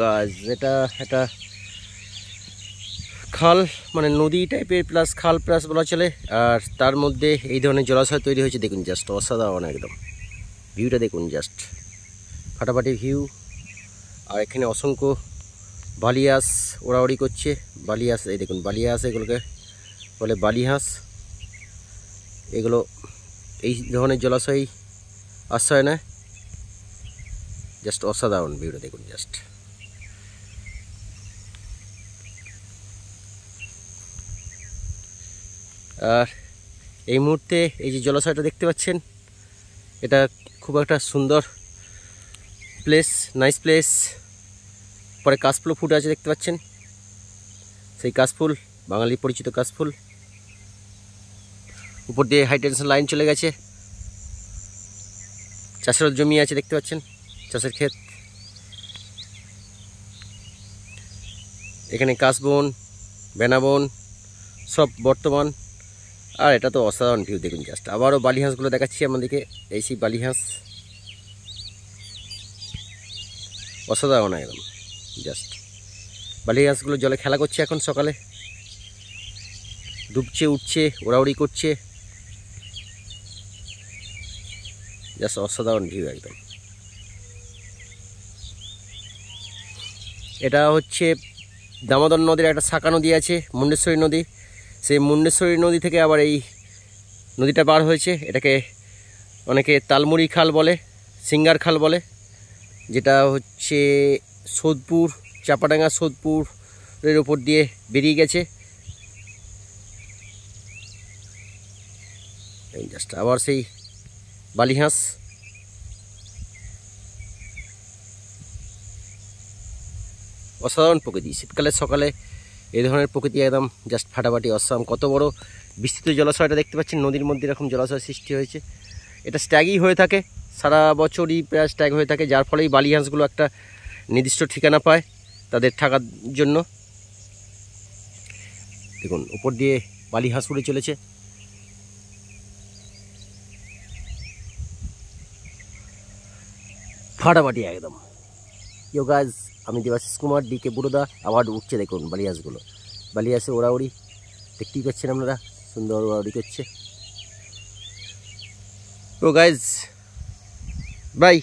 গাছ এটা একটা খাল মানে নদী টাইপের প্লাস খাল প্লাস বলা চলে। আর তার মধ্যে এই ধরনের জলাশয় তৈরি হয়েছে, দেখুন জাস্ট অসাধারণ একদম। ভিউটা দেখুন জাস্ট ফাটাফাটি ভিউ। আর এখানে অসংখ্য বালিয়াস ওড়াউড়ি করছে। বালিয়াস, এই দেখুন বালিয়াস, এগুলোকে বলে বালিহাঁস। এগুলো এই ধরনের জলাশয় আশ্রয় নেয়। জাস্ট অসাধারণ ভিউটা দেখুন জাস্ট। আর এই মুহূর্তে এই যে জলাশয়টা দেখতে পাচ্ছেন, এটা খুব একটা সুন্দর প্লেস, নাইস প্লেস। পরে কাশফুল ফুটে আছে দেখতে পাচ্ছেন, সেই কাশফুল বাঙালির পরিচিত কাশফুল। উপর দিয়ে হাই টেনশন লাইন চলে গেছে। চাষের জমি আছে দেখতে পাচ্ছেন, চাষের ক্ষেত। এখানে কাশবন, বেনাবন সব বর্তমান। আর এটা তো অসাধারণ ভিউ দেখুন জাস্ট। আবারও বালিহাঁসগুলো দেখাচ্ছি আমাদেরকে, এই সেই বালিহাঁস অসাধারণ একদম জাস্ট। বালিহাঁসগুলো জলে খেলা করছে এখন সকালে, ডুবছে উঠছে ওড়াউড়ি করছে, জাস্ট অসাধারণ ভিউ একদম। এটা হচ্ছে দামোদর নদীর একটা শাখা নদী আছে, মুন্ডেশ্বরী নদী। সেই মুন্ডেশ্বরী নদী থেকে আবার এই নদীটা বার হয়েছে। এটাকে অনেকে তালমুড়ি খাল বলে, সিঙ্গার খাল বলে, যেটা হচ্ছে সোদপুর, চাপাডাঙ্গা সোদপুরের ওপর দিয়ে বেরিয়ে গেছে। এই জাস্ট আবার সেই বালিহাঁস। অসাধারণ প্রকৃতি, শীতকালের সকালে এই ধরনের প্রকৃতি একদম জাস্ট ফাটাফাটি অসাম। কত বড় বিস্তৃত জলাশয়টা দেখতে পাচ্ছেন, নদীর মধ্যে এরকম জলাশয় সৃষ্টি হয়েছে। এটা স্ট্যাগই হয়ে থাকে, সারা বছরই প্রায় স্ট্যাগ হয়ে থাকে, যার ফলেই বালিহাঁসগুলো একটা নির্দিষ্ট ঠিকানা পায় তাদের থাকার জন্য। দেখুন উপর দিয়ে বালিহাঁস উড়ে চলেছে। ফাটাফাটি একদম। ইয়ো গাইজ, আমি দেবাশিস কুমার, ডিকে বুড়োদা। আবার উঠছে দেখুন বালিহাঁসগুলো, বালিহাঁসে ওড়াউড়ি দেখতেই পাচ্ছেন আপনারা, সুন্দর ওড়াউড়ি করছে। ও গাইজ বাই।